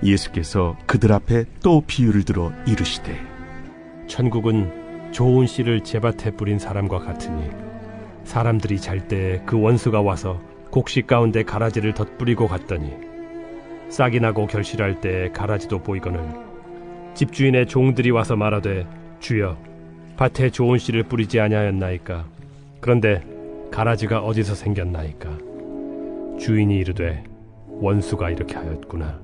예수께서 그들 앞에 또 비유를 들어 이르시되 천국은 좋은 씨를 제밭에 뿌린 사람과 같으니 사람들이 잘 때 그 원수가 와서 곡식 가운데 가라지를 덧뿌리고 갔더니 싹이 나고 결실할 때 가라지도 보이거늘 집주인의 종들이 와서 말하되 주여 밭에 좋은 씨를 뿌리지 아니하였나이까. 그런데 가라지가 어디서 생겼나이까. 주인이 이르되 원수가 이렇게 하였구나.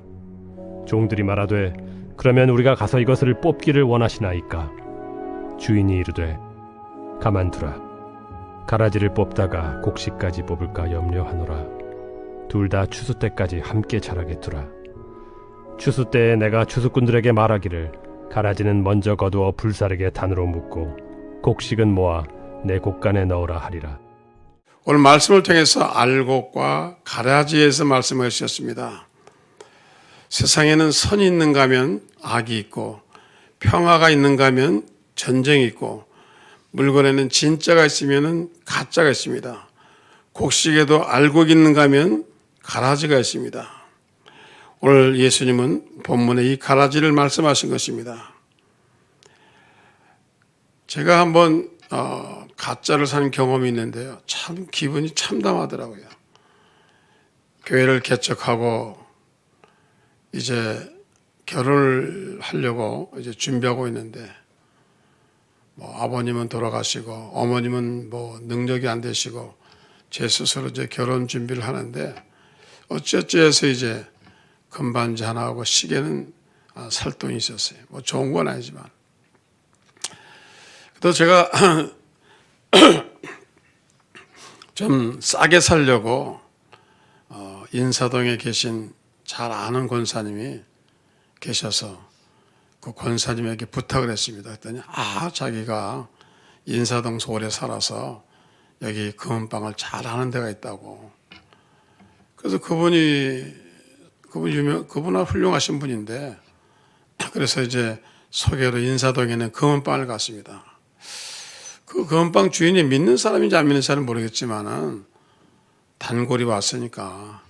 종들이 말하되 그러면 우리가 가서 이것을 뽑기를 원하시나이까. 주인이 이르되 가만두라. 가라지를 뽑다가 곡식까지 뽑을까 염려하노라. 둘 다 추수 때까지 함께 자라게 두라. 추수 때에 내가 추수꾼들에게 말하기를 가라지는 먼저 거두어 불사르게 단으로 묶고 곡식은 모아 내 곡간에 넣으라 하리라. 오늘 말씀을 통해서 알곡과 가라지에서 말씀을 주셨습니다. 세상에는 선이 있는가 하면 악이 있고 평화가 있는가 하면 전쟁이 있고 물건에는 진짜가 있으면 가짜가 있습니다. 곡식에도 알곡이 있는가 하면 가라지가 있습니다. 오늘 예수님은 본문에 이 가라지를 말씀하신 것입니다. 제가 한번 가짜를 산 경험이 있는데요. 참 기분이 참담하더라고요. 교회를 개척하고 이제 결혼을 하려고 이제 준비하고 있는데 아버님은 돌아가시고 어머님은 능력이 안 되시고 제 스스로 이제 결혼 준비를 하는데 어찌어찌 해서 이제 금반지 하나하고 시계는 살 돈이 있었어요. 좋은 건 아니지만. 또 제가 좀 싸게 살려고 인사동에 계신 잘 아는 권사님이 계셔서 그 권사님에게 부탁을 했습니다. 그랬더니 자기가 인사동에서 오래 살아서 여기 금은방을 잘 아는 데가 있다고. 그래서 그분은 훌륭하신 분인데 그래서 이제 소개로 인사동에 있는 금은방을 갔습니다. 그 금은방 주인이 믿는 사람인지 안 믿는 사람인지 모르겠지만은 단골이 왔으니까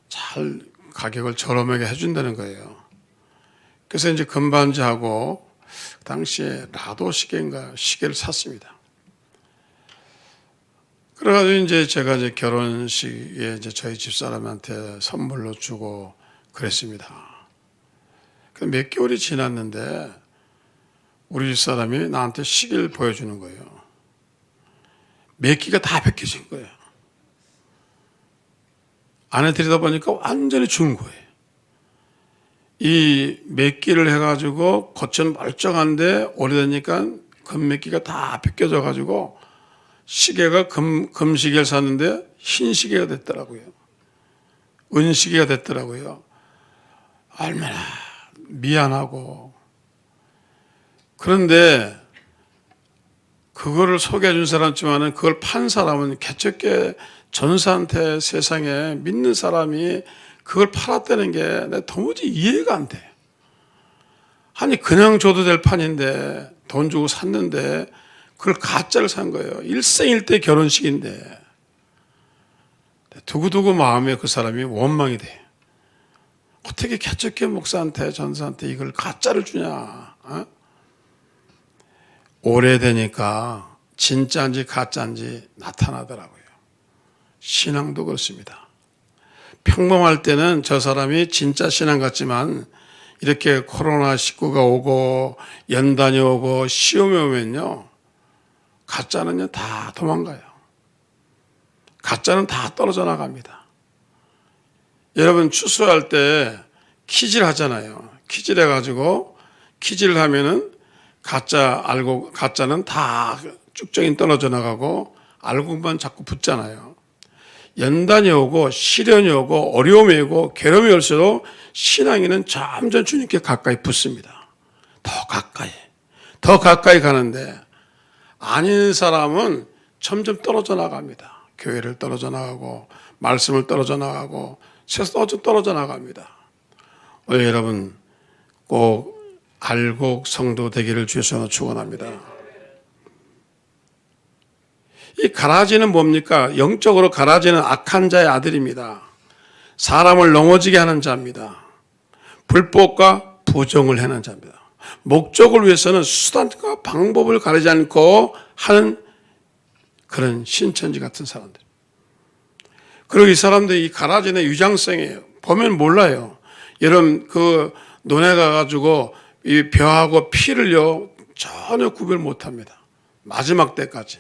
잘 가격을 저렴하게 해준다는 거예요. 그래서 이제 금반지하고 당시에 라도 시계를 샀습니다. 그래가지고 이제 제가 이제 결혼식에 이제 저희 집사람한테 선물로 주고 그랬습니다. 몇 개월이 지났는데 우리 집사람이 나한테 시계를 보여주는 거예요. 몇 개가 다 벗겨진 거예요. 안에 들여다 보니까 완전히 준 거예요. 이 몇 개를 해가지고 겉은 멀쩡한데 오래되니까 금 몇 개가 다 벗겨져 가지고 시계가 금시계를 샀는데 흰 시계가 됐더라고요. 은시계가 됐더라고요. 얼마나 미안하고. 그런데 그거를 소개해 준 사람이지만은 그걸 판 사람은 개척계 전사한테 세상에 믿는 사람이 그걸 팔았다는 게 내가 도무지 이해가 안 돼. 아니 그냥 줘도 될 판인데 돈 주고 샀는데 그걸 가짜를 산 거예요. 일생일대 결혼식인데 두고두고 마음에 그 사람이 원망이 돼. 어떻게 개척계 목사한테 전사한테 이걸 가짜를 주냐. 오래되니까 진짜인지 가짜인지 나타나더라고요. 신앙도 그렇습니다. 평범할 때는 저 사람이 진짜 신앙 같지만 이렇게 코로나19가 오고 연단이 오고 시험이 오면요. 가짜는요 다 도망가요. 가짜는 다 떨어져 나갑니다. 여러분 추수할 때 퀴즈를 하잖아요. 퀴즈를 해가지고 퀴즈를 하면은 가짜는 다 쭉정이 떨어져 나가고 알곡만 자꾸 붙잖아요. 연단이 오고 시련이 오고 어려움이 오고 괴로움이 올수록 신앙인은 점점 주님께 가까이 붙습니다. 더 가까이 가는데 아닌 사람은 점점 떨어져 나갑니다. 교회를 떨어져 나가고 말씀을 떨어져 나가고 세상도 떨어져 나갑니다. 오늘 여러분 꼭 알곡 성도 되기를 주여서 축원합니다. 이 가라지는 뭡니까? 영적으로 가라지는 악한 자의 아들입니다. 사람을 넘어지게 하는 자입니다. 불법과 부정을 해는 자입니다. 목적을 위해서는 수단과 방법을 가리지 않고 하는 그런 신천지 같은 사람들. 그리고 이 사람들이 이 가라지는 위장성이에요. 보면 몰라요. 여러분 그 논에 가가지고 이 벼하고 피를요 전혀 구별 못합니다. 마지막 때까지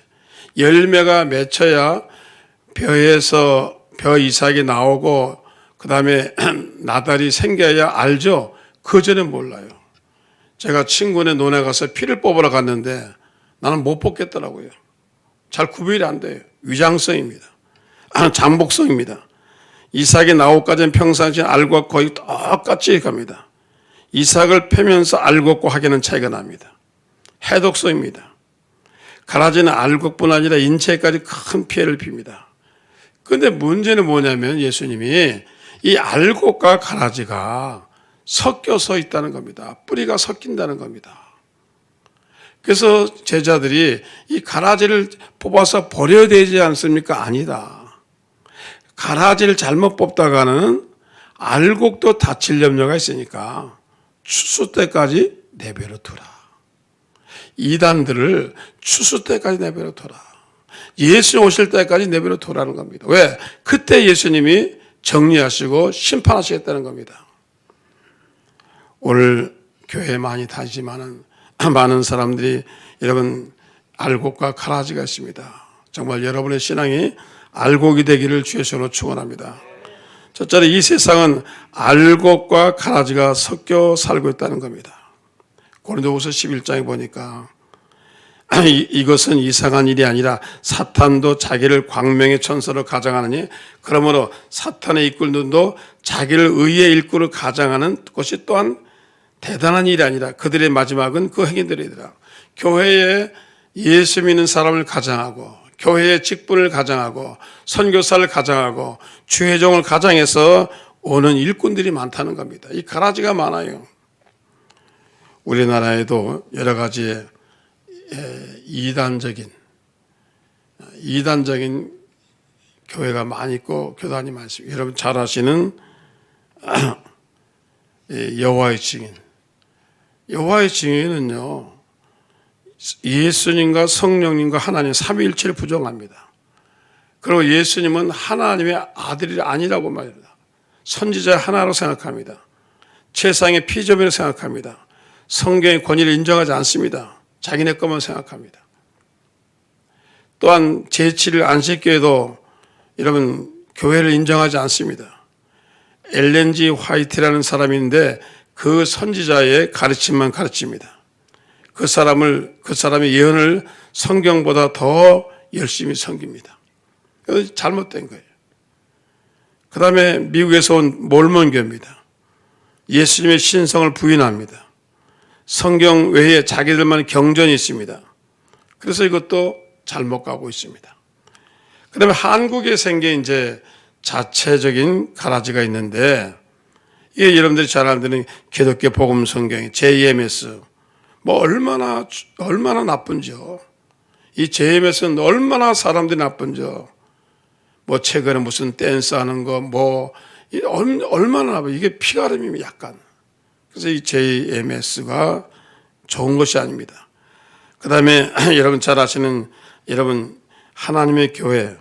열매가 맺혀야 벼에서 벼 이삭이 나오고 그 다음에 나달이 생겨야 알죠. 그 전에 몰라요. 제가 친구네 논에 가서 피를 뽑으러 갔는데 나는 못 뽑겠더라고요. 잘 구별이 안 돼요. 위장성입니다. 장복성입니다. 이삭이 나오기까지는 평상시 알곡과 거의 똑같이 갑니다. 이삭을 패면서 알곡과 하기는 차이가 납니다. 해독성입니다. 가라지는 알곡뿐 아니라 인체까지 큰 피해를 빕니다. 그런데 문제는 뭐냐면 예수님이 이 알곡과 가라지가 섞여서 있다는 겁니다. 뿌리가 섞인다는 겁니다. 그래서 제자들이 이 가라지를 뽑아서 버려야 되지 않습니까? 아니다. 가라지를 잘못 뽑다가는 알곡도 다칠 염려가 있으니까 추수 때까지 내버려 두라. 이단들을 추수 때까지 내버려 둬라. 예수님 오실 때까지 내버려 두라는 겁니다. 왜? 그때 예수님이 정리하시고 심판하시겠다는 겁니다. 오늘 교회 많이 다니지만은 많은 사람들이 여러분 알곡과 가라지가 있습니다. 정말 여러분의 신앙이 알곡이 되기를 주의 이름으로 축원합니다. 첫째로 이 세상은 알곡과 가라지가 섞여 살고 있다는 겁니다. 고린도후서 11장에 보니까 이것은 이상한 일이 아니라 사탄도 자기를 광명의 천사로 가장하느니 그러므로 사탄의 일꾼들도 자기를 의의 일꾼으로 가장하는 것이 또한 대단한 일이 아니라 그들의 마지막은 그 행위들이더라. 교회에 예수 믿는 사람을 가장하고 교회의 직분을 가장하고 선교사를 가장하고 주회종을 가장해서 오는 일꾼들이 많다는 겁니다. 이 가라지가 많아요. 우리나라에도 여러 가지 이단적인 교회가 많이 있고 교단이 많습니다. 여러분 잘 아시는 여호와의 증인. 여호와의 증인은요 예수님과 성령님과 하나님 삼위일체를 부정합니다. 그리고 예수님은 하나님의 아들이 아니라고 말합니다. 선지자 하나로 생각합니다. 세상의 피조물이라고 생각합니다. 성경의 권위를 인정하지 않습니다. 자기네 것만 생각합니다. 또한 제7일 안식교회도 여러분 교회를 인정하지 않습니다. 엘렌 G 화이트라는 사람이 있는데 그 선지자의 가르침만 가르칩니다. 그 사람의 예언을 성경보다 더 열심히 섬깁니다. 그래서 잘못된 거예요. 그 다음에 미국에서 온 몰몬교입니다. 예수님의 신성을 부인합니다. 성경 외에 자기들만의 경전이 있습니다. 그래서 이것도 잘못 가고 있습니다. 그 다음에 한국에 생긴 이제 자체적인 가라지가 있는데 이게 여러분들이 잘 아는 기독교 복음 성경의 JMS 뭐 얼마나 나쁜지요. 이 JMS는 얼마나 사람들이 나쁜지요. 뭐 최근에 무슨 댄스 하는 거 뭐 얼마나 나빠. 이게 피가름이 약간. 그래서 이 JMS가 좋은 것이 아닙니다. 그 다음에 여러분 잘 아시는 여러분 하나님의 교회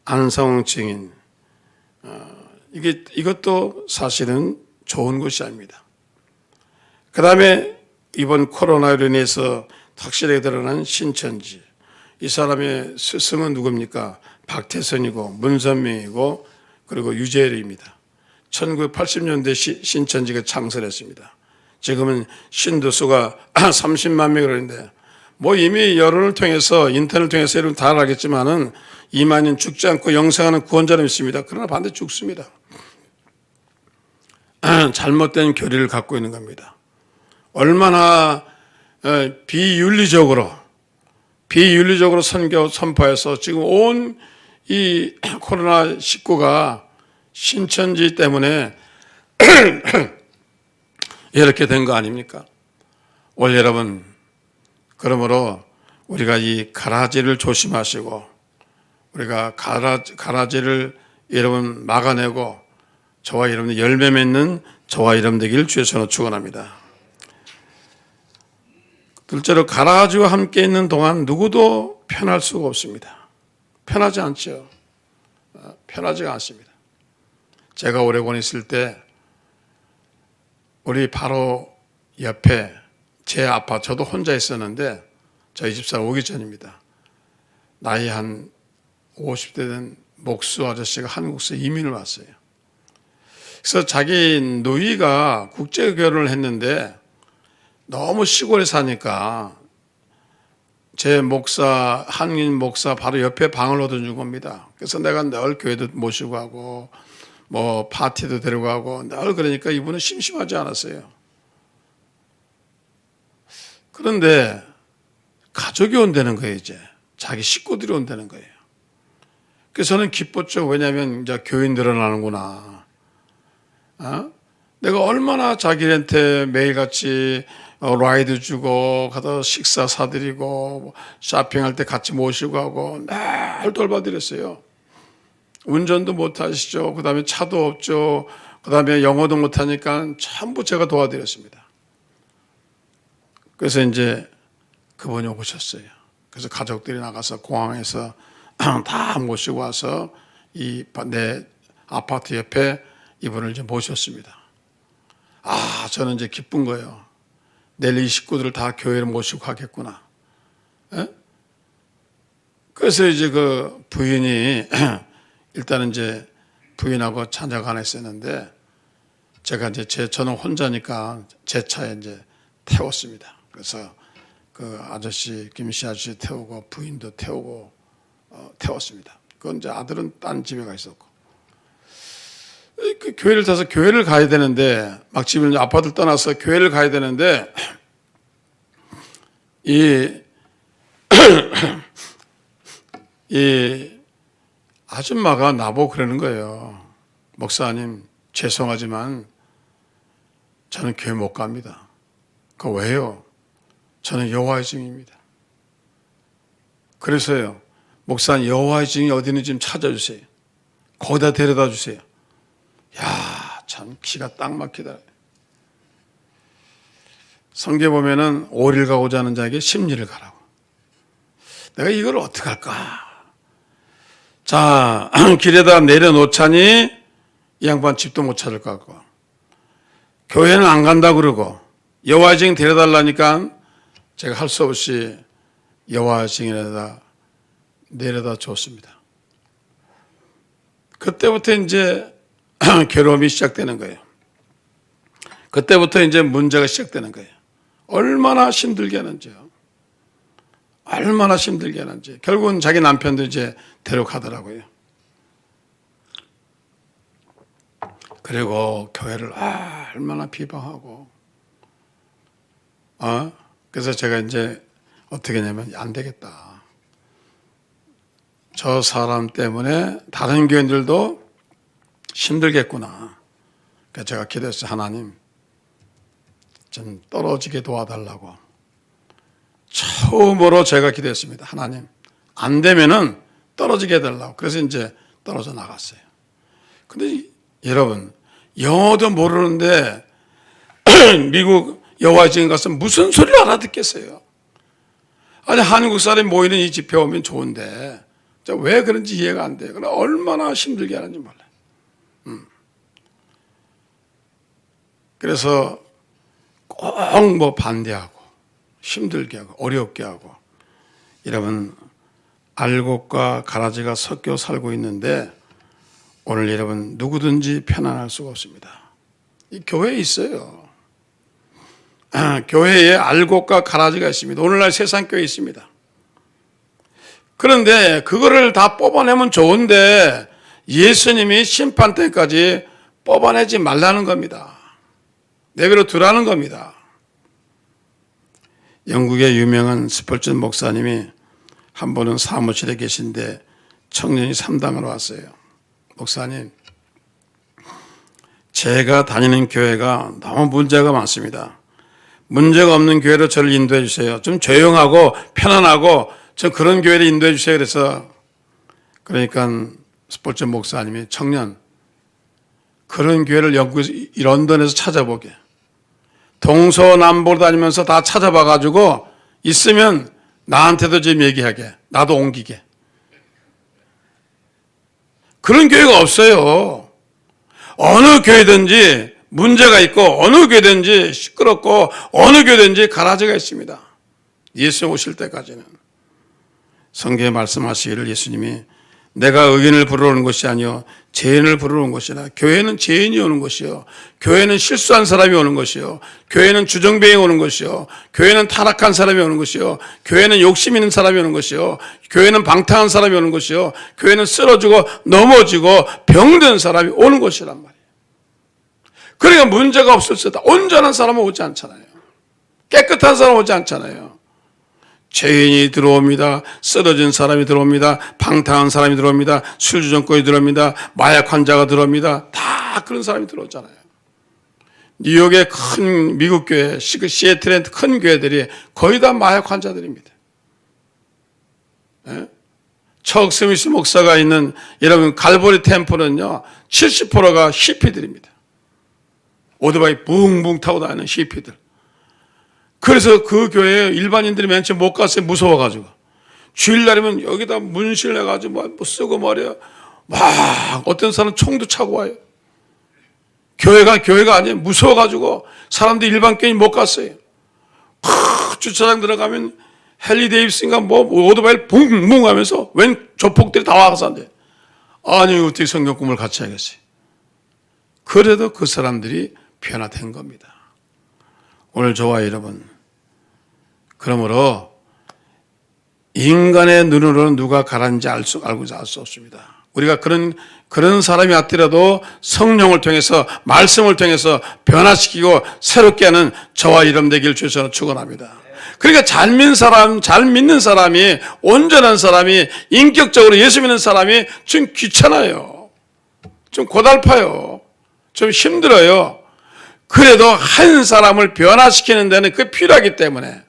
안성 증인 이것도 사실은 좋은 것이 아닙니다. 그 다음에 이번 코로나로 인해서 확실하게 드러난 신천지 이 사람의 스승은 누굽니까? 박태선이고 문선명이고 그리고 유재열입니다. 1980년대 신천지가 창설했습니다. 지금은 신도수가 30만 명이 그러는데 뭐 이미 여론을 통해서 인터넷을 통해서 여러분 다 알겠지만은 2만 년 죽지 않고 영생하는 구원자는 있습니다. 그러나 반드시 죽습니다. 잘못된 교리를 갖고 있는 겁니다. 얼마나 비윤리적으로 선포해서 지금 온 이 코로나19가 신천지 때문에 이렇게 된 거 아닙니까? 올 여러분 그러므로 우리가 이 가라지를 조심하시고 우리가 가라지를 여러분 막아내고 저와 여러분이 열매 맺는 저와 이름되길 주의 손으로 축원합니다. 둘째로 가라지와 함께 있는 동안 누구도 편할 수가 없습니다. 편하지 않죠. 편하지가 않습니다. 제가 오레곤에 있을 때 우리 바로 옆에 제 아파트, 저도 혼자 있었는데 저희 집사람 오기 전입니다. 나이 한 50대 된 목수 아저씨가 한국에서 이민을 왔어요. 그래서 자기 누이가 국제 결혼을 했는데 너무 시골에 사니까 제 목사, 한인 목사 바로 옆에 방을 얻어준 겁니다. 그래서 내가 늘 교회도 모시고 가고 뭐 파티도 데려가고 늘 그러니까 이분은 심심하지 않았어요. 그런데 가족이 온다는 거예요, 이제. 자기 식구들이 온다는 거예요. 그래서 저는 기뻤죠. 왜냐하면 이제 교인 늘어나는구나. 내가 얼마나 자기한테 매일같이 라이드 주고 가서 식사 사드리고 쇼핑할 때 같이 모시고 하고 늘 돌봐드렸어요. 운전도 못 하시죠. 그 다음에 차도 없죠. 그 다음에 영어도 못 하니까 전부 제가 도와드렸습니다. 그래서 이제 그분이 오셨어요. 그래서 가족들이 나가서 공항에서 다 모시고 와서 내 아파트 옆에 이분을 이제 모셨습니다. 저는 이제 기쁜 거예요. 내일 이 식구들을 다 교회를 모시고 가겠구나. 에? 그래서 이제 그 부인이 일단은 이제 부인하고 자녀가 하나 있었는데 제가 이제 저는 혼자니까 제 차에 이제 태웠습니다. 그래서 그 아저씨, 김씨 아저씨 태우고 부인도 태우고 태웠습니다. 그건 이제 아들은 딴 집에 가 있었고. 그 교회를 타서 교회를 가야 되는데 막 집을 아파트를 떠나서 교회를 가야 되는데 이 아줌마가 나보고 그러는 거예요. 목사님 죄송하지만 저는 교회 못 갑니다. 그 왜요? 저는 여호와의 증인입니다. 그래서요. 목사님 여호와의 증인이 어디 있는지 좀 찾아주세요. 거기다 데려다 주세요. 야, 참 기가 딱 막히다. 성경에 보면은 오리를 가고자 하는 자에게 십리를 가라고. 내가 이걸 어떻게 할까? 자, 길에다 내려놓자니 이 양반 집도 못 찾을 것 같고 교회는 안 간다 그러고 여호와의 증인 데려달라니까 제가 할 수 없이 여호와의 증인에다 내려다 줬습니다. 그때부터 이제 괴로움이 시작되는 거예요. 그때부터 이제 문제가 시작되는 거예요. 얼마나 힘들게 하는지요. 얼마나 힘들게 하는지. 결국은 자기 남편도 이제 데려가더라고요. 그리고 교회를 얼마나 비방하고. 그래서 제가 이제 어떻게 했냐면 안 되겠다. 저 사람 때문에 다른 교인들도 힘들겠구나. 그래서 제가 기도했어요. 하나님 좀 떨어지게 도와달라고. 처음으로 제가 기도했습니다. 하나님 안 되면은 떨어지게 해달라고. 그래서 이제 떨어져 나갔어요. 근데 여러분 영어도 모르는데 미국 여호와의 증인 가서 무슨 소리를 알아듣겠어요. 아니 한국 사람이 모이는 이 집회 오면 좋은데 왜 그런지 이해가 안 돼요. 그러나 얼마나 힘들게 하는지 몰라요. 그래서 꼭 뭐 반대하고 힘들게 하고 어렵게 하고 여러분 알곡과 가라지가 섞여 살고 있는데 오늘 여러분 누구든지 편안할 수가 없습니다. 이 교회에 있어요. 교회에 알곡과 가라지가 있습니다. 오늘날 세상 교회에 있습니다. 그런데 그거를 다 뽑아내면 좋은데 예수님이 심판 때까지 뽑아내지 말라는 겁니다. 내버려 두라는 겁니다. 영국의 유명한 스펄전 목사님이 한 번은 사무실에 계신데 청년이 상담을 왔어요. 목사님, 제가 다니는 교회가 너무 문제가 많습니다. 문제가 없는 교회로 저를 인도해 주세요. 좀 조용하고 편안하고 좀 그런 교회를 인도해 주세요. 그러니까 스펄전 목사님이 청년, 그런 교회를 영국에서, 런던에서 찾아보게. 동서남북으로 다니면서 다 찾아봐가지고 있으면 나한테도 좀 얘기하게. 나도 옮기게. 그런 교회가 없어요. 어느 교회든지 문제가 있고 어느 교회든지 시끄럽고 어느 교회든지 가라지가 있습니다. 예수님 오실 때까지는. 성경에 말씀하시기를 예수님이 내가 의인을 부르는 것이 아니요 죄인을 부르는 것이라. 교회는 죄인이 오는 것이요, 교회는 실수한 사람이 오는 것이요, 교회는 주정뱅이 오는 것이요, 교회는 타락한 사람이 오는 것이요, 교회는 욕심 있는 사람이 오는 것이요, 교회는 방탕한 사람이 오는 것이요, 교회는 쓰러지고 넘어지고 병든 사람이 오는 것이란 말이에요. 그러니까 문제가 없을 때다. 온전한 사람은 오지 않잖아요. 깨끗한 사람은 오지 않잖아요. 죄인이 들어옵니다. 쓰러진 사람이 들어옵니다. 방탕한 사람이 들어옵니다. 술주정권이 들어옵니다. 마약 환자가 들어옵니다. 다 그런 사람이 들어오잖아요. 뉴욕의 큰 미국 교회, 시애틀의 큰 교회들이 거의 다 마약 환자들입니다. 네? 척 스미스 목사가 있는 여러분 갈보리 템플은요 70%가 히피들입니다. 오토바이 붕붕 타고 다니는 히피들. 그래서 그 교회에 일반인들이 맨 처음 못 갔어요. 무서워가지고. 주일날이면 여기다 문실 내가지고 뭐 쓰고 말이야. 막 어떤 사람은 총도 차고 와요. 교회가 아니에요. 무서워가지고 사람들이 일반 교인 못 갔어요. 주차장 들어가면 헨리 데이비슨가 뭐 오토바이를 붕붕 하면서 웬 조폭들이 다 와서 한대. 아니 어떻게 성경 꿈을 같이 하겠어요. 그래도 그 사람들이 변화된 겁니다. 오늘 저와 여러분, 그러므로 인간의 눈으로는 누가 가라앉는지 알고 알 수 없습니다. 우리가 그런 사람이 왔더라도 성령을 통해서 말씀을 통해서 변화시키고 새롭게 하는 저와 여러분 되길 주셔서 축원합니다. 그러니까 잘 믿는 사람이, 온전한 사람이, 인격적으로 예수 믿는 사람이 좀 귀찮아요. 좀 고달파요. 좀 힘들어요. 그래도 한 사람을 변화시키는 데는 그게 필요하기 때문에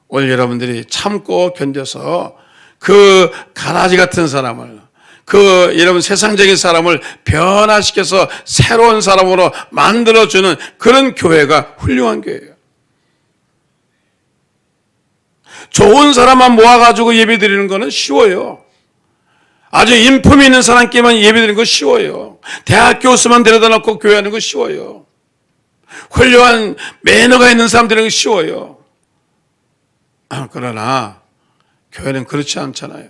오늘 여러분들이 참고 견뎌서 그 가라지 같은 사람을, 그 여러분 세상적인 사람을 변화시켜서 새로운 사람으로 만들어주는 그런 교회가 훌륭한 교회예요. 좋은 사람만 모아가지고 예배 드리는 거는 쉬워요. 아주 인품이 있는 사람끼리만 예배 드리는 거 쉬워요. 대학 교수만 데려다 놓고 교회하는 거 쉬워요. 훌륭한 매너가 있는 사람 되는 거 쉬워요. 그러나 교회는 그렇지 않잖아요.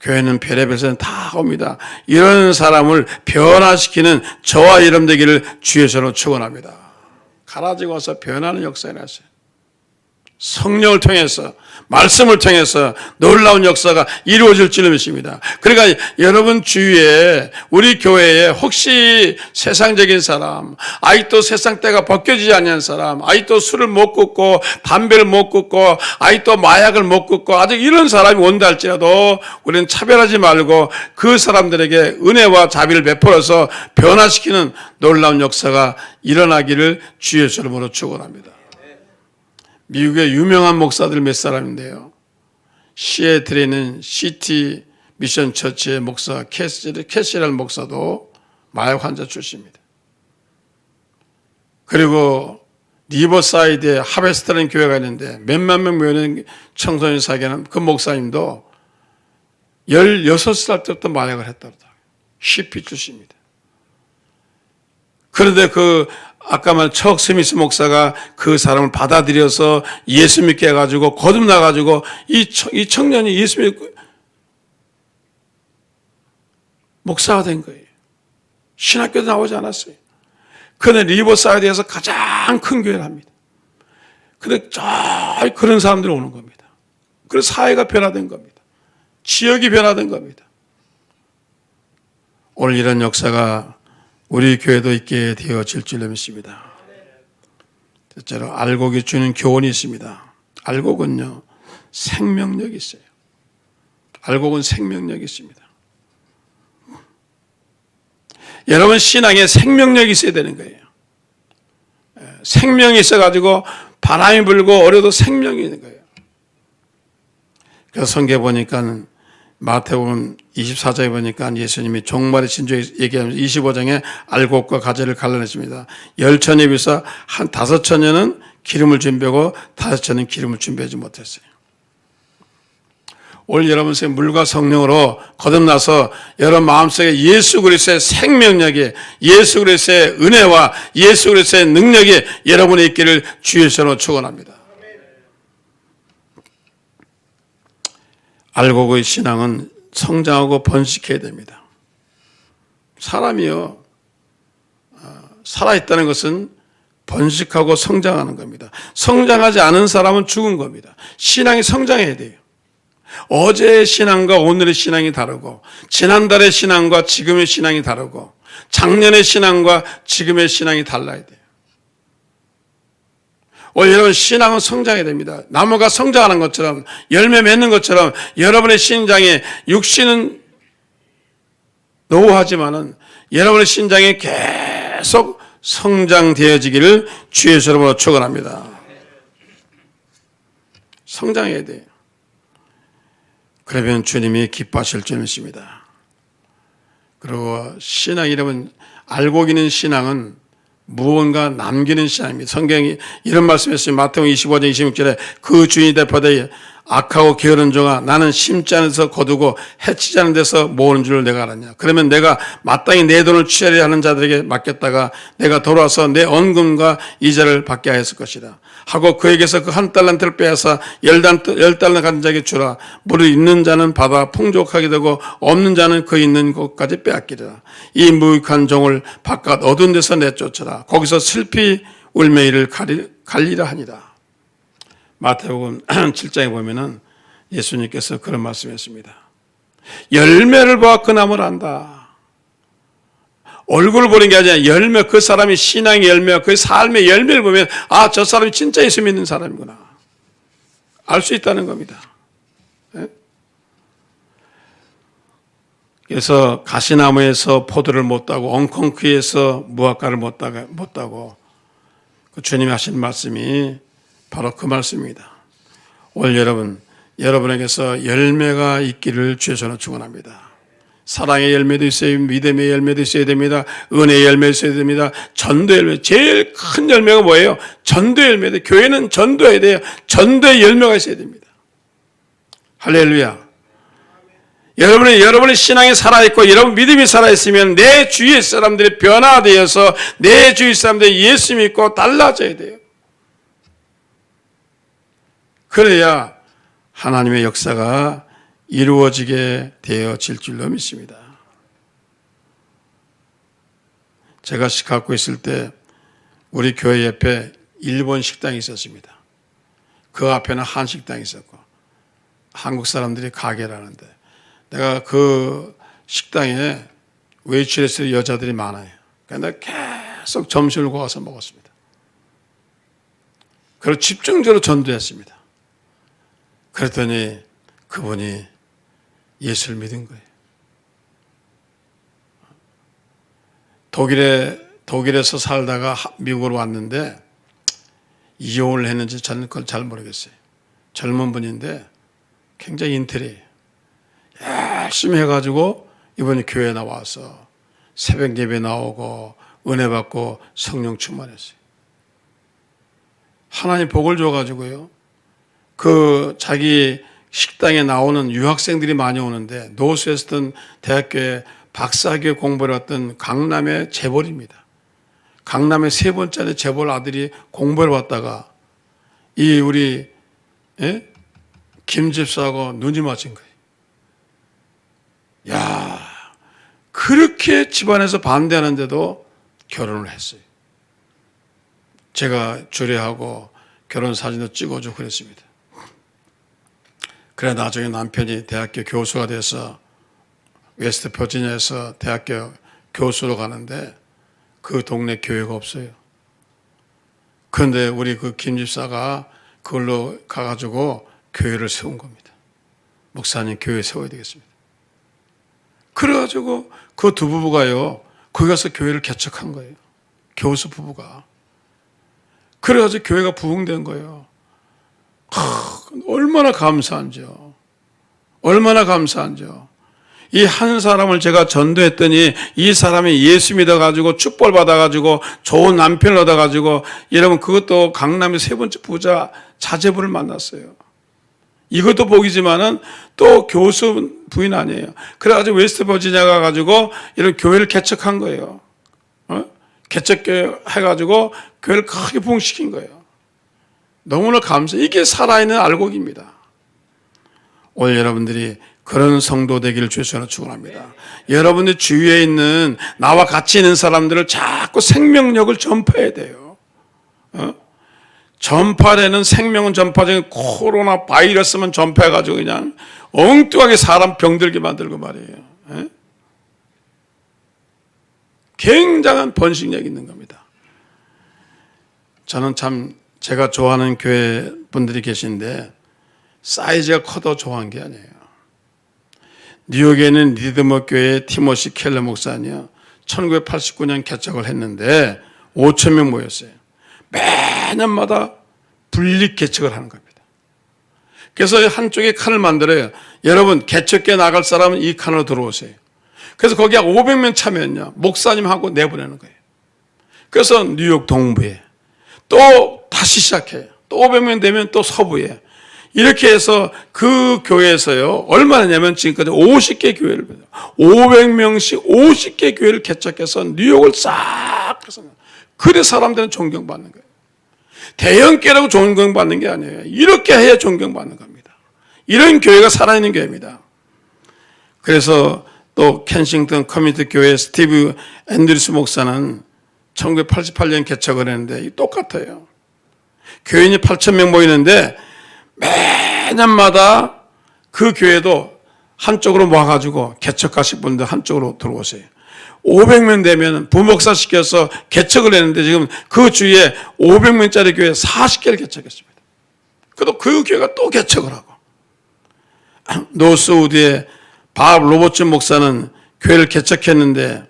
교회는 별의별에서 다 옵니다. 이런 사람을 변화시키는 저와 여러분 되기를 주의 이름으로 축원합니다. 가라지고 와서 변하는 역사가 났어요. 성령을 통해서, 말씀을 통해서 놀라운 역사가 이루어질 줄 믿습니다. 그러니까 여러분 주위에, 우리 교회에 혹시 세상적인 사람, 아직도 세상 때가 벗겨지지 않는 사람, 아직도 술을 못 끊고 담배를 못 끊고 아직도 마약을 못 끊고 아직 이런 사람이 온다 할지라도 우리는 차별하지 말고 그 사람들에게 은혜와 자비를 베풀어서 변화시키는 놀라운 역사가 일어나기를 주의 이름으로 축원합니다. 미국의 유명한 목사들 몇 사람인데요. 시애틀에 있는 시티 미션 처치의 목사 캐시라는 목사도 마약 환자 출신입니다. 그리고 리버사이드에 하베스트라는 교회가 있는데 몇만 명 모이는 청소년 사귀는 그 목사님도 16살 때부터 마약을 했다고 하더라고요. 히피 출신입니다. 그런데 아까 말 척 스미스 목사가 그 사람을 받아들여서 예수 믿게 해가지고 거듭나가지고 이 청년이 예수 믿고 목사가 된 거예요. 신학교도 나오지 않았어요. 그런데 리버사이드에서 가장 큰 교회를 합니다. 그런데 그런 사람들이 오는 겁니다. 그래서 사회가 변화된 겁니다. 지역이 변화된 겁니다. 오늘 이런 역사가 우리 교회도 있게 되어질 줄 믿습니다. 첫째로 알곡이 주는 교훈이 있습니다. 알곡은요, 생명력이 있어요. 알곡은 생명력이 있습니다. 여러분 신앙에 생명력이 있어야 되는 거예요. 생명이 있어가지고 바람이 불고 어려도 생명이 있는 거예요. 그래서 성경에 보니까 마태복음 24장에 보니까 예수님이 종말의 진주 얘기하면서 25장에 알곡과 가지를 갈라냈습니다. 10처녀에 비해서 한 5처녀는 기름을 준비하고 5처녀는 기름을 준비하지 못했어요. 오늘 여러분 속에 물과 성령으로 거듭나서 여러분 마음속에 예수 그리스도의 생명력이, 예수 그리스도의 은혜와 예수 그리스도의 능력이 여러분에 있기를 주의 이름으로 축원합니다. 알곡의 신앙은 성장하고 번식해야 됩니다. 사람이요, 살아있다는 것은 번식하고 성장하는 겁니다. 성장하지 않은 사람은 죽은 겁니다. 신앙이 성장해야 돼요. 어제의 신앙과 오늘의 신앙이 다르고, 지난달의 신앙과 지금의 신앙이 다르고, 작년의 신앙과 지금의 신앙이 달라야 돼요. 여러분 신앙은 성장해야 됩니다. 나무가 성장하는 것처럼, 열매 맺는 것처럼 여러분의 신장에, 육신은 노후하지만은 여러분의 신장이 계속 성장되어지기를 주의 이름으로 축원합니다. 성장해야 돼요. 그러면 주님이 기뻐하실 줄 믿습니다. 그리고 신앙, 여러분 알고 있는 신앙은 무언가 남기는 신앙입니다. 성경이 이런 말씀했어요. 마태복음 25장 26절에 그 주인이 대표되어 악하고 게으른 종아, 나는 심지 않은 데서 거두고 해치지 않은 데서 모으는 줄 내가 알았냐. 그러면 내가 마땅히 내 돈을 취하려 하는 자들에게 맡겼다가 내가 돌아와서 내 언금과 이자를 받게 하였을 것이다 하고 그에게서 그 한 달란트를 빼앗아 10달란트 가진 자에게 주라. 물을 있는 자는 받아 풍족하게 되고 없는 자는 그 있는 곳까지 빼앗기리라. 이 무익한 종을 바깥 어두운 데서 내쫓으라. 거기서 슬피 울며 이를 갈리라 하니라. 마태복음 7장에 보면은 예수님께서 그런 말씀했습니다. 열매를 보아 그 나무를 안다. 얼굴을 보는 게 아니라 열매, 그 사람이 신앙의 열매와 그 삶의 열매를 보면 아, 저 사람이 진짜 예수 믿는 사람이구나 알 수 있다는 겁니다. 그래서 가시나무에서 포도를 못 따고 엉겅퀴에서 무화과를 못 따고 그 주님이 하신 말씀이 바로 그 말씀입니다. 오늘 여러분에게서 열매가 있기를 주의 손으로 축원합니다. 사랑의 열매도 있어야, 믿음의 열매도 있어야 됩니다. 은혜의 열매도 있어야 됩니다. 전도의 열매, 제일 큰 열매가 뭐예요? 전도의 열매도, 교회는 전도해야 돼요. 전도의 열매가 있어야 됩니다. 할렐루야. 여러분의 신앙이 살아있고 여러분 믿음이 살아있으면 내 주위의 사람들이 변화되어서 내 주위 사람들이 예수 믿고 달라져야 돼요. 그래야 하나님의 역사가 이루어지게 되어질 줄로 믿습니다. 제가 갖고 있을 때 우리 교회 옆에 일본 식당이 있었습니다. 그 앞에는 한식당이 있었고 한국 사람들이 가게를 하는데 내가 그 식당에 웨이트레스 여자들이 많아요. 그러니까 내가 계속 점심을 구워서 먹었습니다. 그리고 집중적으로 전도했습니다. 그랬더니 그분이 예수를 믿은 거예요. 독일에서 살다가 미국으로 왔는데 이혼을 했는지 저는 그걸 잘 모르겠어요. 젊은 분인데 굉장히 인텔이에요. 열심히 해가지고 이번에 교회에 나와서 새벽 예배 나오고 은혜 받고 성령 충만했어요. 하나님 복을 줘가지고요. 그 자기 식당에 나오는 유학생들이 많이 오는데 노스웨스턴 대학교에 박사학위 공부를 했던 강남의 재벌입니다. 강남의 3번째 재벌 아들이 공부를 왔다가 이 우리 김 집사하고 눈이 맞은 거예요. 야, 그렇게 집안에서 반대하는데도 결혼을 했어요. 제가 주례하고 결혼 사진도 찍어주고 그랬습니다. 그래 나중에 남편이 대학교 교수가 돼서 웨스트 버지니아에서 대학교 교수로 가는데 그 동네 교회가 없어요. 그런데 우리 그 김 집사가 그걸로 가가지고 교회를 세운 겁니다. 목사님 교회 세워야 되겠습니다. 그래가지고 그 두 부부가요, 거기 가서 교회를 개척한 거예요. 교수 부부가. 그래가지고 교회가 부흥된 거예요. 얼마나 감사한지요. 얼마나 감사한지요. 이 한 사람을 제가 전도했더니 이 사람이 예수 믿어가지고 축복을 받아가지고 좋은 남편을 얻어가지고 여러분 그것도 강남의 세 번째 부자 자제분을 만났어요. 이것도 복이지만은 또 교수 부인 아니에요. 그래가지고 웨스트 버지니아 가가지고 이런 교회를 개척한 거예요. 개척교회 해가지고 교회를 크게 부흥시킨 거예요. 너무나 감사해요. 이게 살아있는 알곡입니다. 오늘 여러분들이 그런 성도 되기를 주여서 축원합니다. 여러분들 주위에 있는 나와 같이 있는 사람들을 자꾸 생명력을 전파해야 돼요. 전파되는 생명은 전파적인 코로나 바이러스만 전파해가지고 그냥 엉뚱하게 사람 병들게 만들고 말이에요. 굉장한 번식력이 있는 겁니다. 저는 참 제가 좋아하는 교회 분들이 계신데 사이즈가 커도 좋아한 게 아니에요. 뉴욕에 있는 리드머 교회 티모시 켈러 목사님이요. 1989년 개척을 했는데 5천 명 모였어요. 매년마다 분립 개척을 하는 겁니다. 그래서 한쪽에 칸을 만들어요. 여러분 개척교회 나갈 사람은 이 칸으로 들어오세요. 그래서 거기 약 500명 차면요. 목사님하고 내보내는 거예요. 그래서 뉴욕 동부에 또 다시 시작해요. 또 500명 되면 또 서부에. 이렇게 해서 그 교회에서요. 얼마냐면 지금까지 50개 교회를 500명씩 50개 교회를 개척해서 뉴욕을 싹 해서 그래 사람들은 존경받는 거예요. 대형교회라고 존경받는 게 아니에요. 이렇게 해야 존경받는 겁니다. 이런 교회가 살아있는 교회입니다. 그래서 또 켄싱턴 커뮤니티 교회 스티브 앤드루스 목사는 1988년 개척을 했는데 똑같아요. 교인이 8,000명 모이는데 매년마다 그 교회도 한쪽으로 모아가지고 개척하실 분들 한쪽으로 들어오세요. 500명 되면 부목사 시켜서 개척을 했는데 지금 그 주위에 500명짜리 교회 40개를 개척했습니다. 그래도 그 교회가 또 개척을 하고 노스우드의 밥 로버츠 목사는 교회를 개척했는데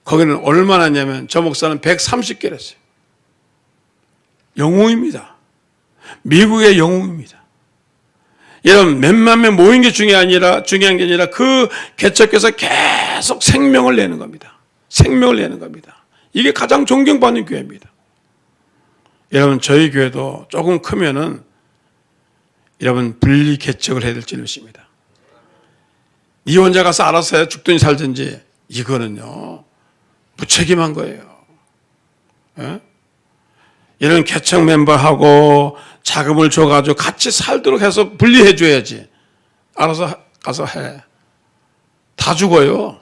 거기는 얼마나 했냐면 저 목사는 130개를 했어요. 영웅입니다. 미국의 영웅입니다. 여러분 몇만 명 모인 게 중요한 게 아니라 그 개척해서 계속 생명을 내는 겁니다. 생명을 내는 겁니다. 이게 가장 존경받는 교회입니다. 여러분 저희 교회도 조금 크면은 여러분 분리 개척을 해야 될지 믿습니다. 네 혼자 가서 알아서 해 죽든지 살든지 이거는요 무책임한 거예요. 이런 개척 멤버하고 자금을 줘가지고 같이 살도록 해서 분리해 줘야지. 알아서 가서 해. 다 죽어요.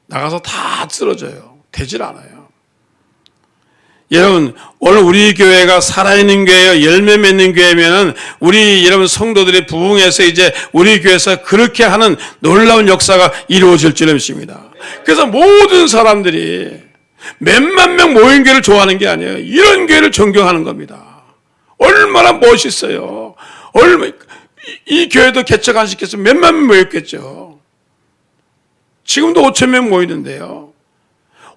나가서 다 쓰러져요. 되질 않아요. 여러분 오늘 우리 교회가 살아있는 교회요 열매 맺는 교회면은 우리 여러분 성도들이 부흥해서 이제 우리 교회에서 그렇게 하는 놀라운 역사가 이루어질 줄 믿습니다. 그래서 모든 사람들이 몇만 명 모인 교회를 좋아하는 게 아니에요. 이런 교회를 존경하는 겁니다. 얼마나 멋있어요. 이 교회도 개척 안 시켰으면 몇만 명 모였겠죠. 지금도 5천 명 모이는데요.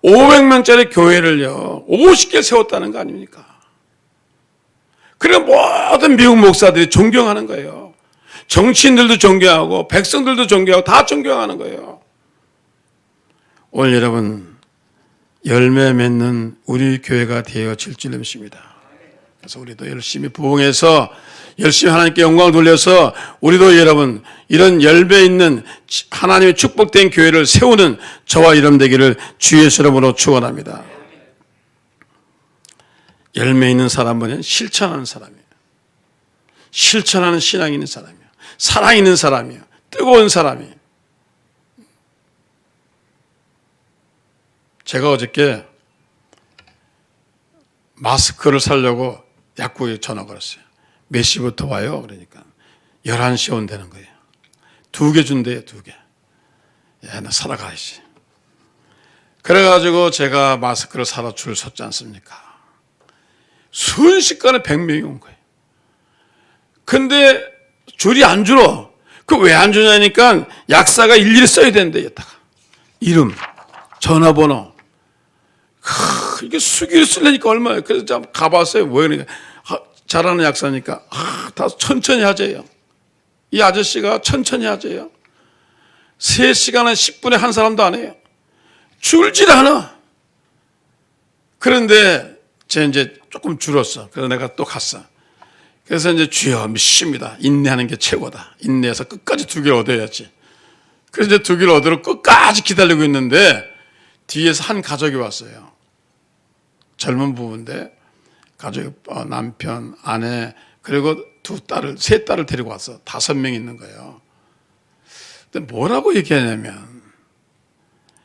500명짜리 교회를요 50개 세웠다는 거 아닙니까? 그래서 모든 미국 목사들이 존경하는 거예요. 정치인들도 존경하고 백성들도 존경하고 다 존경하는 거예요. 오늘 여러분 열매 맺는 우리 교회가 되어질 줄 믿습니다. 그래서 우리도 열심히 부흥해서 열심히 하나님께 영광을 돌려서 우리도 여러분 이런 열매 있는 하나님의 축복된 교회를 세우는 저와 여러분 되기를 주의 이름으로 축원합니다. 열매 있는 사람은 실천하는 사람이에요. 실천하는 신앙이 있는 사람이에요. 살아있는 사람이에요. 뜨거운 사람이에요. 제가 어저께 마스크를 사려고 약국에 전화 걸었어요. 몇 시부터 와요? 그러니까 11시에 온다는 거예요. 2개 준대요. 2개. 야, 나 사러 가야지. 그래가지고 제가 마스크를 사러 줄 섰지 않습니까? 순식간에 100명이 온 거예요. 근데 줄이 안 줄어. 그 왜 안 주냐니까 약사가 일일이 써야 된대. 여기다가 이름, 전화번호. 이게 수기를 쓰려니까 얼마예요? 그래서 좀 가봤어요. 왜 그러니까 잘하는 약사니까 다 천천히 하재요. 이 아저씨가 천천히 하재요. 3시간은 10분에 한 사람도 안 해요. 줄질 않아. 그런데 제 이제 조금 줄었어. 그래서 내가 또 갔어. 그래서 이제 주여 믿습니다. 인내하는 게 최고다. 인내해서 끝까지 2개를 얻어야지. 그래서 이제 2개를 얻으러 끝까지 기다리고 있는데 뒤에서 한 가족이 왔어요. 젊은 부부인데 가족, 남편, 아내, 그리고 2딸을, 3딸을 데리고 왔어. 5명 있는 거예요. 근데 뭐라고 얘기하냐면,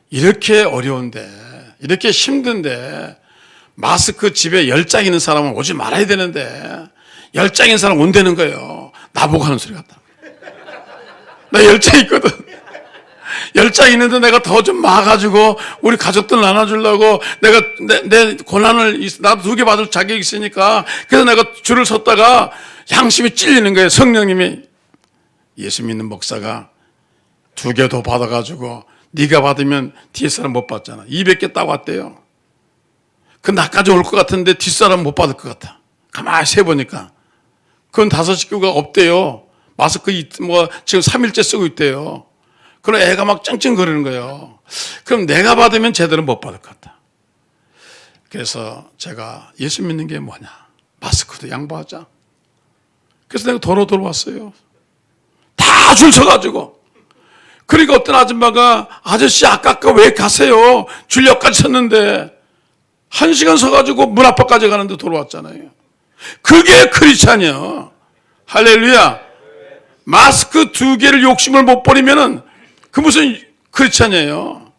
이렇게 어려운데, 이렇게 힘든데, 마스크 집에 10장 있는 사람은 오지 말아야 되는데, 10장 있는 사람 온다는 거예요. 나보고 하는 소리 같다. 나 10장 있거든. 10장 있는데 내가 더 좀 막아가지고 우리 가족들 나눠주려고 내가 내 고난을 나도 2개 받을 자격이 있으니까 그래서 내가 줄을 섰다가 양심이 찔리는 거예요. 성령님이 예수 믿는 목사가 2개 더 받아가지고 네가 받으면 뒤에 사람 못 받잖아. 200개 따고 왔대요. 그 나까지 올 것 같은데 뒷사람 못 받을 것 같아. 가만히 세보니까 그건 5식구가 없대요. 마스크 뭐 지금 3일째 쓰고 있대요. 그럼 애가 막 찡찡거리는 거예요. 그럼 내가 받으면 제대로 못 받을 것 같다. 그래서 제가 예수 믿는 게 뭐냐? 마스크도 양보하자. 그래서 내가 도로 들어왔어요. 다 줄 서가지고. 그러니까 어떤 아줌마가 아저씨 아까 왜 가세요? 줄 여기까지 섰는데 1시간 서가지고 문 앞까지 가는데 돌아왔잖아요. 그게 크리스찬이야. 할렐루야. 마스크 2개를 욕심을 못 버리면은 그 무슨 크리스찬이에요.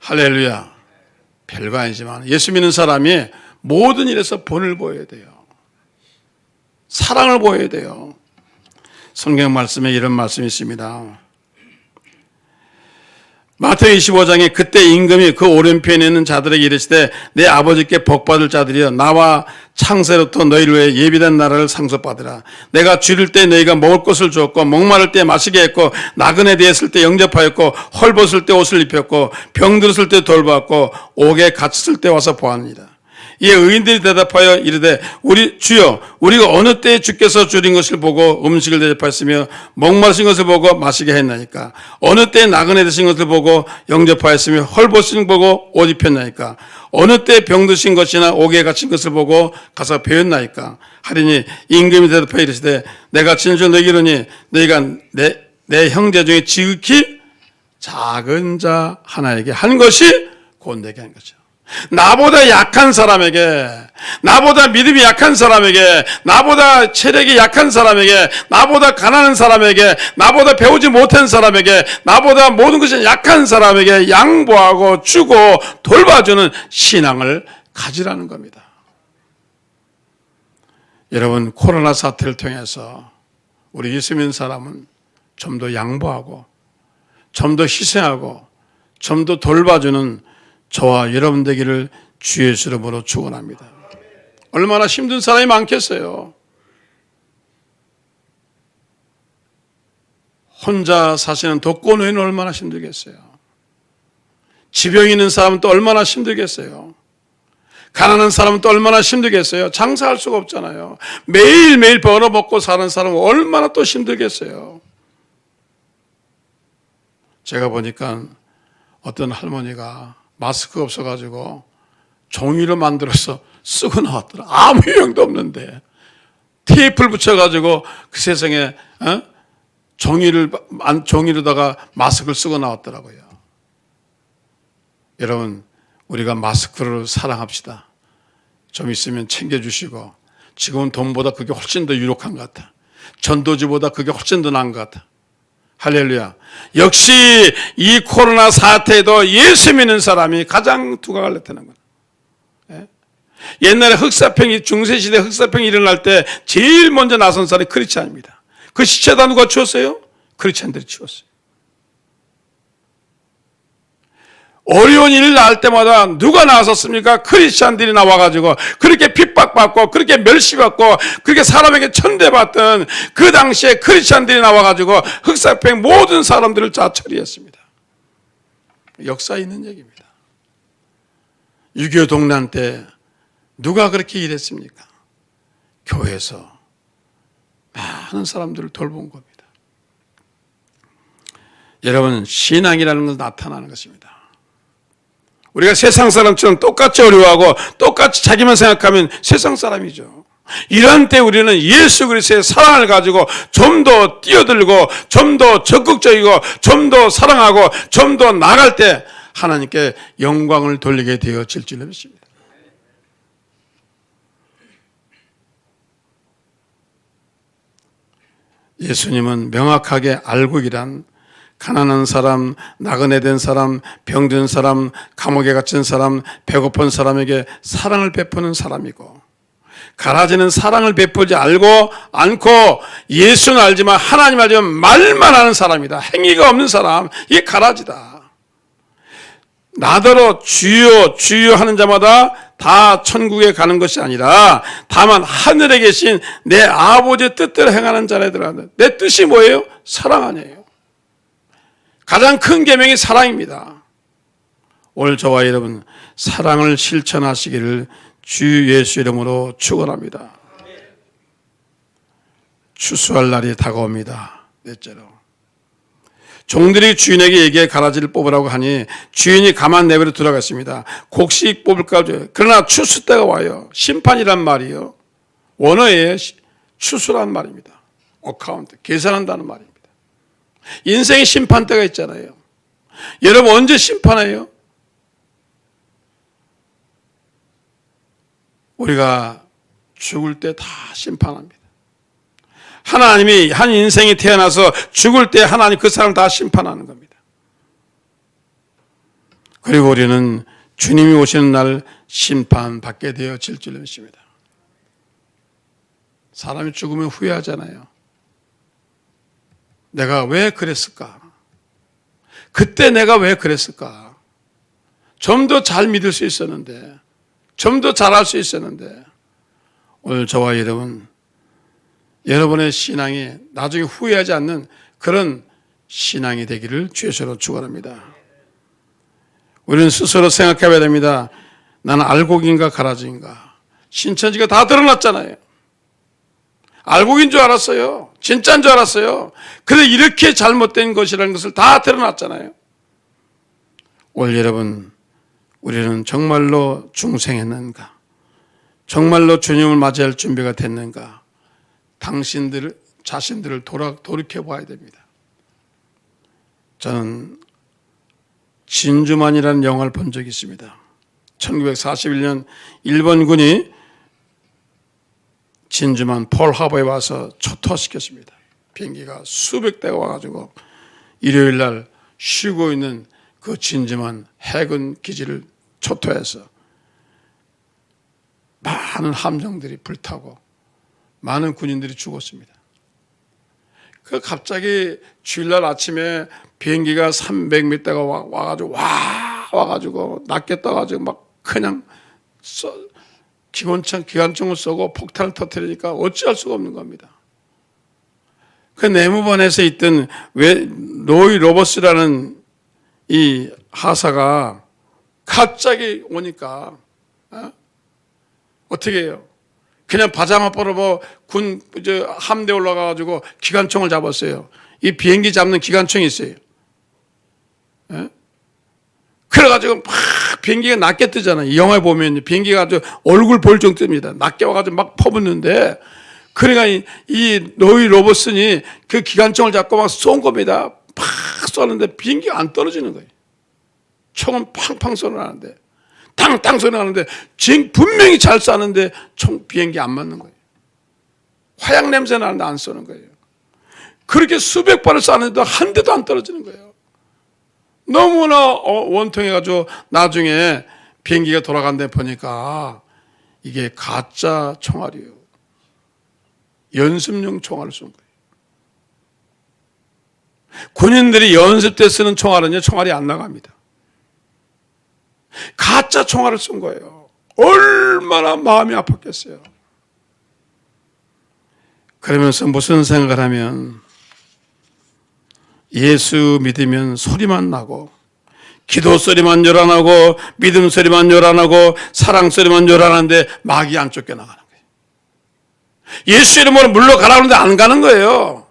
할렐루야. 별거 아니지만 예수 믿는 사람이 모든 일에서 본을 보여야 돼요. 사랑을 보여야 돼요. 성경 말씀에 이런 말씀이 있습니다. 마태복음 25장에 그때 임금이 그 오른편에 있는 자들에게 이르시되 내 아버지께 복받을 자들이여 나와 창세로부터 너희를 위해 예비된 나라를 상속받으라. 내가 줄일 때 너희가 먹을 것을 주었고 목마를 때 마시게 했고 나그네 되었을 때 영접하였고 헐벗을 때 옷을 입혔고 병들었을 때 돌보았고 옥에 갇혔을 때 와서 보았느니라. 이에 의인들이 대답하여 이르되 우리 주여 우리가 어느 때에 주께서 줄인 것을 보고 음식을 대접하였으며 목마르신 것을 보고 마시게 했나이까. 어느 때에 나그네 되신 것을 보고 영접하였으며 헐벗으신 보고 옷 입혔나이까. 어느 때에 병드신 것이나 옥에 갇힌 것을 보고 가서 배웠나이까. 하리니 임금이 대답하여 이르시되 내가 진실로 너희에게 이르노니 너희가 내 형제 중에 지극히 작은 자 하나에게 한 것이 곧 내게 한 것이요. 나보다 약한 사람에게, 나보다 믿음이 약한 사람에게, 나보다 체력이 약한 사람에게, 나보다 가난한 사람에게, 나보다 배우지 못한 사람에게, 나보다 모든 것이 약한 사람에게 양보하고 주고 돌봐주는 신앙을 가지라는 겁니다. 여러분, 코로나 사태를 통해서 우리 예수 믿는 사람은 좀 더 양보하고 좀 더 희생하고 좀 더 돌봐주는 저와 여러분 되기를 주 예수 이름으로 축원합니다. 얼마나 힘든 사람이 많겠어요. 혼자 사시는 독거노인은 얼마나 힘들겠어요. 지병 있는 사람은 또 얼마나 힘들겠어요. 가난한 사람은 또 얼마나 힘들겠어요. 장사할 수가 없잖아요. 매일매일 벌어먹고 사는 사람은 얼마나 또 힘들겠어요. 제가 보니까 어떤 할머니가 마스크 없어가지고 종이로 만들어서 쓰고 나왔더라. 아무 유형도 없는데 테이프를 붙여가지고 그 세상에 종이로다가 마스크를 쓰고 나왔더라고요. 여러분, 우리가 마스크를 사랑합시다. 좀 있으면 챙겨주시고, 지금은 돈보다 그게 훨씬 더 유력한 것 같아. 전도지보다 그게 훨씬 더 나은 것 같아. 할렐루야. 역시 이 코로나 사태에도 예수 믿는 사람이 가장 두각을 나타낸 거예요. 옛날에 흑사병이, 중세시대 흑사병이 일어날 때 제일 먼저 나선 사람이 크리스찬입니다. 그 시체다 누가 치웠어요? 크리스찬들이 치웠어요. 어려운 일을 낳을 때마다 누가 나섰습니까? 크리스찬들이 나와가지고 그렇게 핍박받고 그렇게 멸시받고 그렇게 사람에게 천대받던 그 당시에 크리스찬들이 나와가지고 흑사병 모든 사람들을 다 처리했습니다. 역사에 있는 얘기입니다. 6.25 동란 때 누가 그렇게 일했습니까? 교회에서 많은 사람들을 돌본 겁니다. 여러분, 신앙이라는 건 나타나는 것입니다. 우리가 세상 사람처럼 똑같이 어려워하고 똑같이 자기만 생각하면 세상 사람이죠. 이런 때 우리는 예수 그리스도의 사랑을 가지고 좀 더 뛰어들고 좀 더 적극적이고 좀 더 사랑하고 좀 더 나아갈 때 하나님께 영광을 돌리게 되어질 줄 믿습니다. 예수님은 명확하게 알고 일한 가난한 사람, 나그네 된 사람, 병든 사람, 감옥에 갇힌 사람, 배고픈 사람에게 사랑을 베푸는 사람이고, 가라지는 사랑을 베푸지 않고 예수는 알지만 하나님 알지만 말만 하는 사람이다. 행위가 없는 사람, 이게 가라지다. 나더러 주여 주여 하는 자마다 다 천국에 가는 것이 아니라 다만 하늘에 계신 내 아버지의 뜻대로 행하는 자라 들어간다. 내 뜻이 뭐예요? 사랑 아니에요. 가장 큰 계명이 사랑입니다. 오늘 저와 여러분 사랑을 실천하시기를 주 예수 이름으로 축원합니다. 추수할 날이 다가옵니다. 넷째로, 종들이 주인에게 얘기해 가라지를 뽑으라고 하니 주인이 가만 내버려 두라겠습니다. 곡식 뽑을까? 그러나 추수 때가 와요. 심판이란 말이요, 원어에 추수란 말입니다. 어카운트, 계산한다는 말입니다. 인생의 심판 때가 있잖아요. 여러분 언제 심판해요? 우리가 죽을 때 다 심판합니다. 하나님이 한 인생이 태어나서 죽을 때 하나님 그 사람 다 심판하는 겁니다. 그리고 우리는 주님이 오시는 날 심판받게 되어질 줄 믿습니다. 사람이 죽으면 후회하잖아요. 내가 왜 그랬을까? 그때 내가 왜 그랬을까? 좀 더 잘 믿을 수 있었는데, 좀 더 잘할 수 있었는데. 오늘 저와 여러분의 신앙이 나중에 후회하지 않는 그런 신앙이 되기를 주여서로 축원합니다. 우리는 스스로 생각해봐야 됩니다. 나는 알곡인가 가라지인가? 신천지가 다 드러났잖아요. 알곡인 줄 알았어요. 진짜인 줄 알았어요. 그런데 이렇게 잘못된 것이라는 것을 다 드러났잖아요. 오늘 여러분, 우리는 정말로 중생했는가? 정말로 주님을 맞이할 준비가 됐는가? 당신들 자신들을 돌이켜봐야 됩니다. 저는 진주만이라는 영화를 본 적이 있습니다. 1941년 일본군이 진주만 펄하버에 와서 초토화시켰습니다. 비행기가 수백 대가 와가지고 일요일 날 쉬고 있는 그 진주만 해군 기지를 초토해서 많은 함정들이 불타고 많은 군인들이 죽었습니다. 그 갑자기 주일날 아침에 비행기가 300m가 와가지고 낮게 떠가지고 막 그냥 기관총을 쏘고 폭탄을 터뜨리니까 어찌할 수가 없는 겁니다. 그 내무반에서 있던 로이 로버스라는 이 하사가 갑자기 오니까 어떻게 해요? 그냥 바자마 벌어보 군 함대 올라가가지고 기관총을 잡았어요. 이 비행기 잡는 기관총이 있어요. 그래가지고 막 비행기가 낮게 뜨잖아요. 이 영화에 보면 비행기가 아주 얼굴 볼 정도 뜹니다. 낮게 와가지고 막 퍼붓는데, 그러니까 이 로이 로버슨이 그 기관총을 잡고 막 쏜 겁니다. 팍 쏘는데 비행기가 안 떨어지는 거예요. 총은 팡팡 소리 나는데, 땅땅 소리 나는데, 분명히 잘 쐈는데 비행기 안 맞는 거예요. 화약 냄새 나는데 안 쏘는 거예요. 그렇게 수백 발을 쐈는데도 한 대도 안 떨어지는 거예요. 너무나 원통해가지고 나중에 비행기가 돌아간 데 보니까 이게 가짜 총알이에요. 연습용 총알을 쏜 거예요. 군인들이 연습 때 쓰는 총알은요, 총알이 안 나갑니다. 가짜 총알을 쏜 거예요. 얼마나 마음이 아팠겠어요. 그러면서 무슨 생각을 하면, 예수 믿으면 소리만 나고, 기도 소리만 요란하고, 믿음 소리만 요란하고, 사랑 소리만 요란한데 막이 안 쫓겨나가는 거예요. 예수 이름으로 물러가라는데 안 가는 거예요.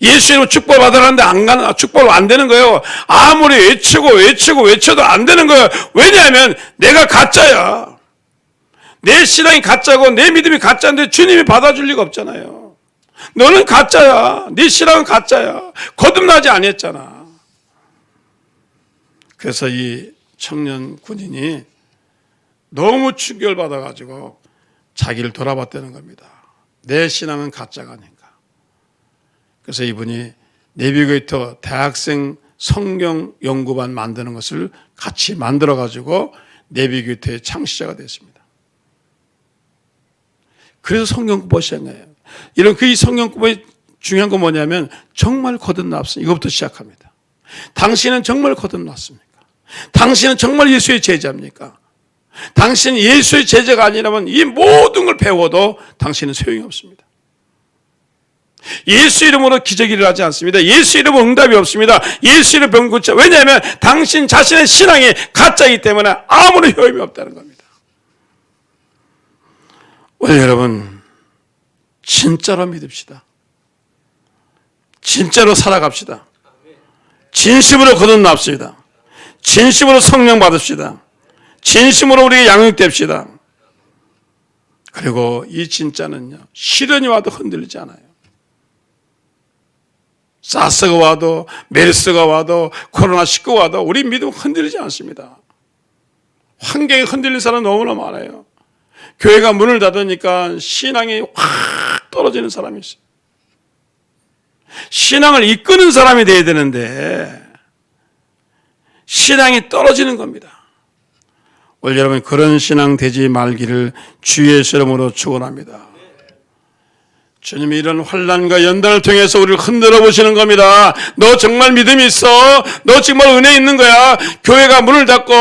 예수 이름으로 축복 받으라는데 축복 안 되는 거예요. 아무리 외쳐도 안 되는 거예요. 왜냐하면 내가 가짜야. 내 신앙이 가짜고 내 믿음이 가짜인데 주님이 받아줄 리가 없잖아요. 너는 가짜야. 네 신앙은 가짜야. 거듭나지 아니했잖아. 그래서 이 청년 군인이 너무 충격을 받아가지고 자기를 돌아봤다는 겁니다. 내 신앙은 가짜가 아닌가. 그래서 이분이 내비게이터 대학생 성경 연구반 만드는 것을 같이 만들어가지고 내비게이터의 창시자가 됐습니다. 그래서 성경 공부를 시작한 거예요. 이런 그 성경 공부의 중요한 건 뭐냐면 정말 거듭났습니다. 이것부터 시작합니다. 당신은 정말 거듭났습니까? 당신은 정말 예수의 제자입니까? 당신은 예수의 제자가 아니라면 이 모든 걸 배워도 당신은 소용이 없습니다. 예수 이름으로 기적이 일어나지 않습니다. 예수 이름으로 응답이 없습니다. 예수 이름 병 고쳐. 왜냐하면 당신 자신의 신앙이 가짜이기 때문에 아무런 효험이 없다는 겁니다. 오늘 여러분 진짜로 믿읍시다. 진짜로 살아갑시다. 진심으로 거듭납시다. 진심으로 성령 받읍시다. 진심으로 우리 양육됩시다. 그리고 이 진짜는요, 시련이 와도 흔들리지 않아요. 사스가 와도 메르스가 와도 코로나19가 와도 우리 믿음 흔들리지 않습니다. 환경이 흔들린 사람 너무나 많아요. 교회가 문을 닫으니까 신앙이 확 떨어지는 사람이 있어요. 신앙을 이끄는 사람이 돼야 되는데 신앙이 떨어지는 겁니다. 오늘 여러분 그런 신앙 되지 말기를 주의 이름으로 축원합니다. 주님이 이런 환난과 연단을 통해서 우리를 흔들어 보시는 겁니다. 너 정말 믿음이 있어? 너 정말 은혜 있는 거야? 교회가 문을 닫고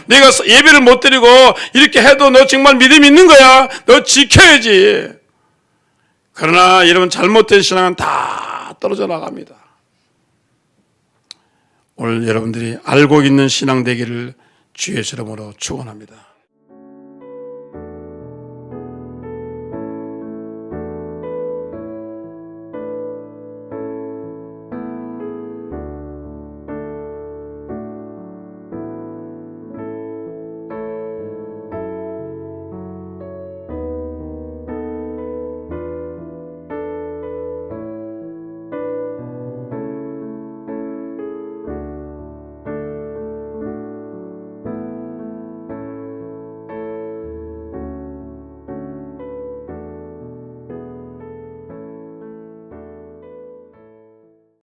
내가 예배를 못 드리고 이렇게 해도 너 정말 믿음이 있는 거야? 너 지켜야지. 그러나 여러분 잘못된 신앙은 다 떨어져 나갑니다. 오늘 여러분들이 알고 있는 신앙 되기를 주의 이름으로 축원합니다.